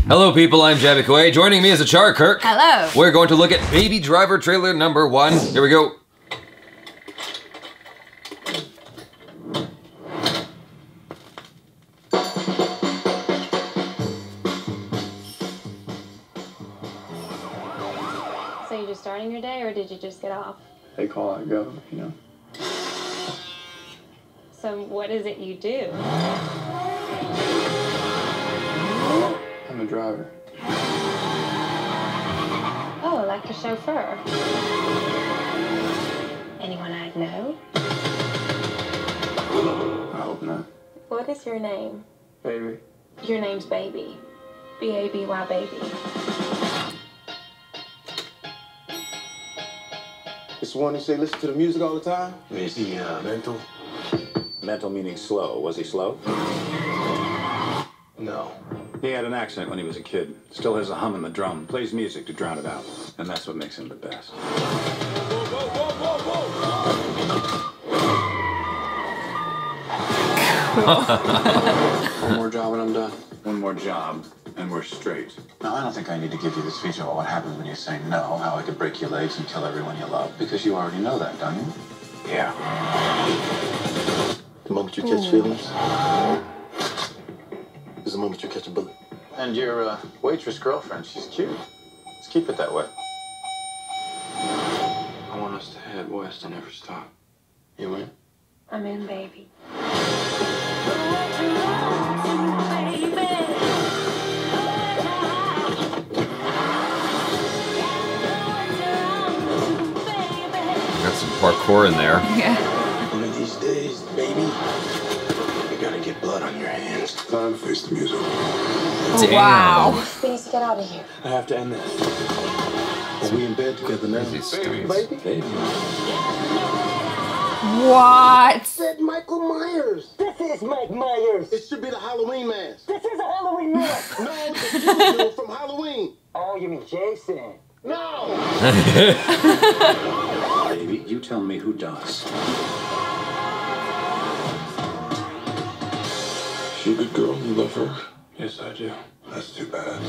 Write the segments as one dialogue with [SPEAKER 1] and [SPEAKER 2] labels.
[SPEAKER 1] Hello people, I'm JABY KOAY. Joining me is ACHARA KIRK.
[SPEAKER 2] Hello.
[SPEAKER 1] We're going to look at Baby Driver trailer number 1. Here we go.
[SPEAKER 3] So you're just starting your day, or did you just get off?
[SPEAKER 4] They call it go, you know.
[SPEAKER 3] So what is it you do?
[SPEAKER 4] I'm a driver.
[SPEAKER 3] Oh, like a chauffeur. Anyone I'd know?
[SPEAKER 4] I hope not.
[SPEAKER 3] What is your name?
[SPEAKER 4] Baby.
[SPEAKER 3] Your name's Baby. B-A-B-Y, baby.
[SPEAKER 5] It's the one who say listen to the music all the time?
[SPEAKER 6] Is he mental? Mental meaning slow. Was he slow?
[SPEAKER 5] No.
[SPEAKER 6] He had an accent when he was a kid. Still has a hum in the drum. Plays music to drown it out. And that's what makes him the best.
[SPEAKER 5] One more job and I'm done.
[SPEAKER 6] One more job, and we're straight.
[SPEAKER 7] Now, I don't think I need to give you the speech about what happens when you say no, how I could break your legs and kill everyone you love, because you already know that, don't you?
[SPEAKER 6] Yeah.
[SPEAKER 5] The moment you catch feelings is the moment you catch a bullet.
[SPEAKER 7] And your waitress girlfriend, she's cute. Let's keep it that way.
[SPEAKER 4] I want us to head west and never stop.
[SPEAKER 5] You in?
[SPEAKER 3] I'm in, baby.
[SPEAKER 1] Got some parkour in there.
[SPEAKER 2] Yeah.
[SPEAKER 5] One of these days, baby, you gotta get blood on your hands. Time to face the music.
[SPEAKER 1] Damn.
[SPEAKER 2] Wow.
[SPEAKER 3] We need to get out of here.
[SPEAKER 5] I have to end this. Are we in bed together now?
[SPEAKER 1] These stunts.
[SPEAKER 5] Baby?
[SPEAKER 6] Baby.
[SPEAKER 2] What?
[SPEAKER 5] Said Michael Myers.
[SPEAKER 8] This is Mike Myers.
[SPEAKER 5] It should be the Halloween mask.
[SPEAKER 8] This is a Halloween mask.
[SPEAKER 5] No, it's the dude from Halloween.
[SPEAKER 8] Oh, you mean Jason?
[SPEAKER 5] No!
[SPEAKER 6] Baby, you tell me who does.
[SPEAKER 5] She a good girl. You love her?
[SPEAKER 4] Yes, I do.
[SPEAKER 5] That's too bad.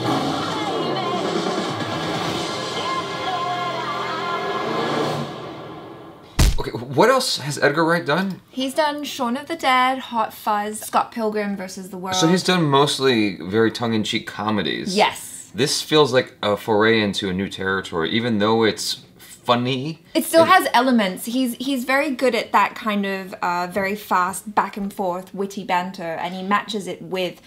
[SPEAKER 1] Okay, what else has Edgar Wright done?
[SPEAKER 2] He's done Shaun of the Dead, Hot Fuzz, Scott Pilgrim versus the World.
[SPEAKER 1] So he's done mostly very tongue-in-cheek comedies.
[SPEAKER 2] Yes.
[SPEAKER 1] This feels like a foray into a new territory, even though it's funny.
[SPEAKER 2] It still has elements. He's very good at that kind of very fast back and forth witty banter, and he matches it with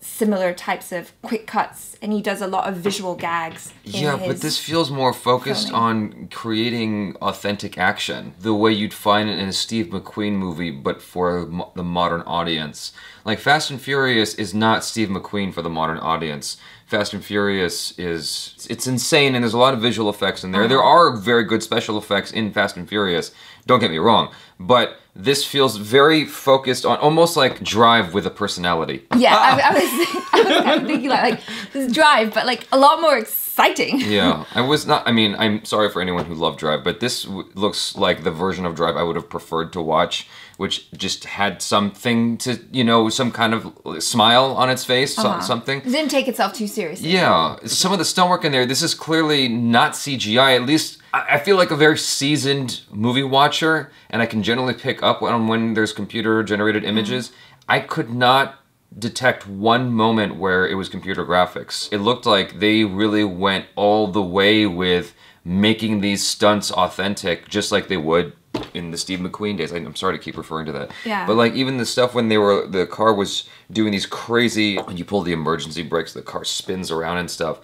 [SPEAKER 2] similar types of quick cuts, and he does a lot of visual gags.
[SPEAKER 1] Yeah, but this feels more focused on creating authentic action, the way you'd find it in a Steve McQueen movie, but for the modern audience. Like, Fast and Furious is not Steve McQueen for the modern audience. Fast and Furious it's insane, and there's a lot of visual effects in there. There are very good special effects in Fast and Furious, don't get me wrong, but this feels very focused on, almost like Drive with a personality.
[SPEAKER 2] Yeah, I was kind of thinking like this Drive, but like a lot more exciting.
[SPEAKER 1] Yeah, I mean, I'm sorry for anyone who loved Drive, but this looks like the version of Drive I would have preferred to watch, which just had something to, you know, some kind of smile on its face, something.
[SPEAKER 2] It didn't take itself too seriously.
[SPEAKER 1] Yeah, some of the stunt work in there, this is clearly not CGI, at least I feel like a very seasoned movie watcher, and I can generally pick up on when there's computer-generated images. I could not detect one moment where it was computer graphics. It looked like they really went all the way with making these stunts authentic, just like they would in the Steve McQueen days. I'm sorry to keep referring to that.
[SPEAKER 2] Yeah.
[SPEAKER 1] But like even the stuff when the car was doing these crazy, when you pull the emergency brakes, the car spins around and stuff.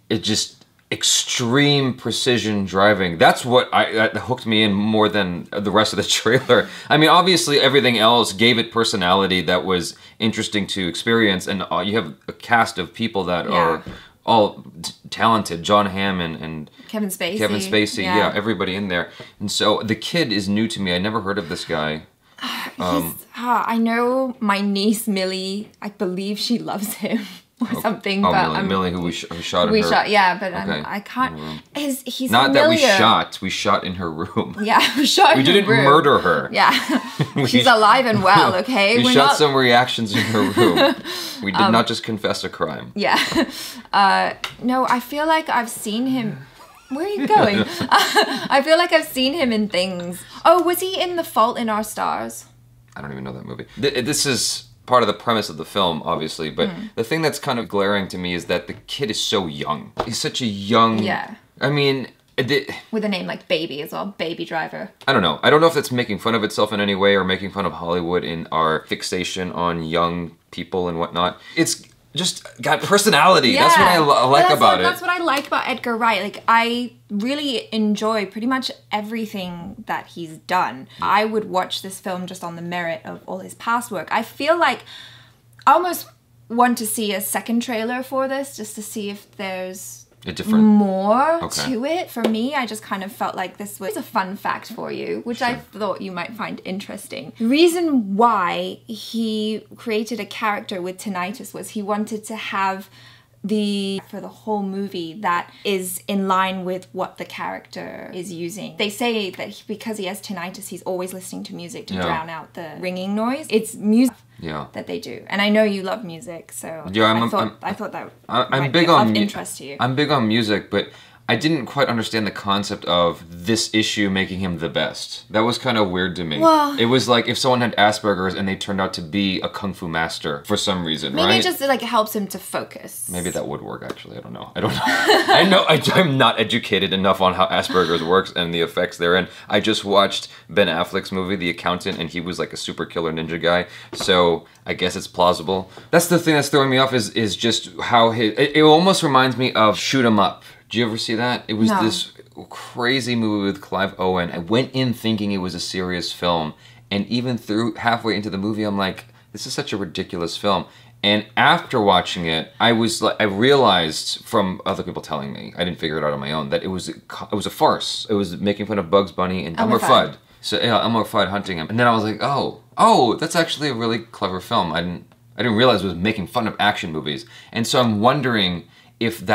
[SPEAKER 1] It just, extreme precision driving. That's what that hooked me in more than the rest of the trailer. I mean, obviously everything else gave it personality that was interesting to experience, and you have a cast of people that are all talented. John Hamm and
[SPEAKER 2] Kevin Spacey.
[SPEAKER 1] Yeah, everybody in there. And so the kid is new to me. I never heard of this guy.
[SPEAKER 2] I know my niece Millie, I believe she loves him. or something.
[SPEAKER 1] Oh,
[SPEAKER 2] but
[SPEAKER 1] Millie, who shot
[SPEAKER 2] we
[SPEAKER 1] her.
[SPEAKER 2] shot, yeah, but
[SPEAKER 1] Okay.
[SPEAKER 2] I can't. He's
[SPEAKER 1] Not
[SPEAKER 2] familiar.
[SPEAKER 1] that we shot in her room.
[SPEAKER 2] Yeah, we shot.
[SPEAKER 1] We
[SPEAKER 2] in her
[SPEAKER 1] didn't
[SPEAKER 2] room.
[SPEAKER 1] murder her.
[SPEAKER 2] Yeah, she's alive and well. Okay,
[SPEAKER 1] We
[SPEAKER 2] We're
[SPEAKER 1] shot
[SPEAKER 2] not...
[SPEAKER 1] some reactions in her room. We did not just confess a crime.
[SPEAKER 2] Yeah. No, I feel like I've seen him. Where are you going? I feel like I've seen him in things. Oh, was he in The Fault in Our Stars?
[SPEAKER 1] I don't even know that movie. This is part of the premise of the film, obviously, but the thing that's kind of glaring to me is that the kid is so young. He's such a young...
[SPEAKER 2] Yeah.
[SPEAKER 1] I mean...
[SPEAKER 2] With a name like Baby as well, Baby Driver.
[SPEAKER 1] I don't know. I don't know if that's making fun of itself in any way or making fun of Hollywood in our fixation on young people and whatnot. It's just got personality.
[SPEAKER 2] Yeah.
[SPEAKER 1] That's what I like about it.
[SPEAKER 2] That's what I like about Edgar Wright. Like, I really enjoy pretty much everything that he's done. I would watch this film just on the merit of all his past work. I feel like I almost want to see a second trailer for this just to see if there's more to it. For me, I just kind of felt like this was a fun fact for you, which I thought you might find interesting. The reason why he created a character with tinnitus was he wanted to have for the whole movie that is in line with what the character is using. They say that because he has tinnitus, he's always listening to music to drown out the ringing noise. It's music that they do, and I know you love music, so I thought that might be of interest to you.
[SPEAKER 1] I'm big on music, but I didn't quite understand the concept of this issue making him the best. That was kind of weird to me. Well, it was like if someone had Asperger's and they turned out to be a kung fu master for some reason,
[SPEAKER 2] maybe
[SPEAKER 1] right?
[SPEAKER 2] it just like helps him to focus.
[SPEAKER 1] Maybe that would work, actually. I don't know. I know I'm not educated enough on how Asperger's works and the effects therein. I just watched Ben Affleck's movie, The Accountant, and he was like a super killer ninja guy. So I guess it's plausible. That's the thing that's throwing me off is just how it almost reminds me of Shoot 'Em Up. Did you ever see that? It was this crazy movie with Clive Owen. I went in thinking it was a serious film, and even through halfway into the movie, I'm like, this is such a ridiculous film. And after watching it, I realized from other people telling me, I didn't figure it out on my own, that it was a farce. It was making fun of Bugs Bunny and Elmer Fudd. So yeah, Elmer Fudd hunting him, and then I was like, oh, that's actually a really clever film. I didn't realize it was making fun of action movies, and so I'm wondering if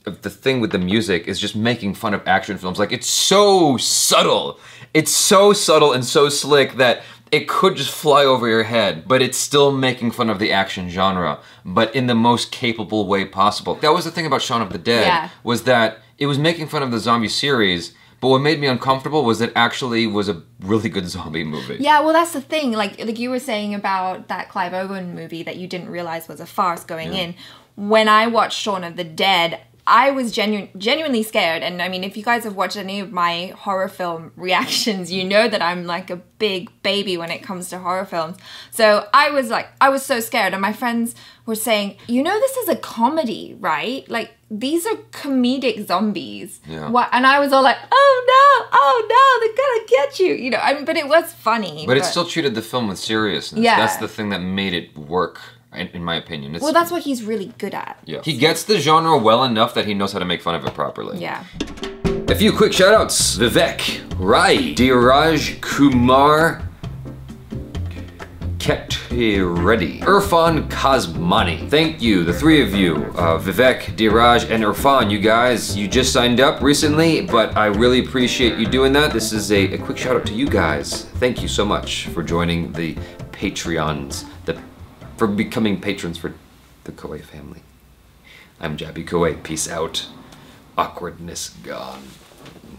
[SPEAKER 1] the thing with the music is just making fun of action films. Like, it's so subtle. It's so subtle and so slick that it could just fly over your head, but it's still making fun of the action genre, but in the most capable way possible. That was the thing about Shaun of the Dead, was that it was making fun of the zombie series, but what made me uncomfortable was it actually was a really good zombie movie. Yeah,
[SPEAKER 2] well, that's the thing. Like you were saying about that Clive Owen movie that you didn't realize was a farce going in. When I watched Shaun of the Dead, I was genuinely scared, and I mean, if you guys have watched any of my horror film reactions, you know that I'm like a big baby when it comes to horror films. So I was so scared, and my friends were saying, you know, this is a comedy, right? Like, these are comedic zombies. Yeah. What? And I was all like, oh no, they're gonna get you. You know, I mean, but it was funny.
[SPEAKER 1] But it still treated the film with seriousness. Yeah. That's the thing that made it work. In my opinion.
[SPEAKER 2] Well, that's what he's really good at.
[SPEAKER 1] Yeah. He gets the genre well enough that he knows how to make fun of it properly.
[SPEAKER 2] Yeah.
[SPEAKER 1] A few quick shoutouts. Vivek, Rai, Dheeraj, Kumar, Reddy, Irfan Kazmani. Thank you, the three of you, Vivek, Dheeraj, and Irfan. You guys, you just signed up recently, but I really appreciate you doing that. This is a quick shout out to you guys. Thank you so much for joining the Patreons, for becoming patrons for the KOAY family. I'm JABY KOAY. Peace out. Awkwardness gone.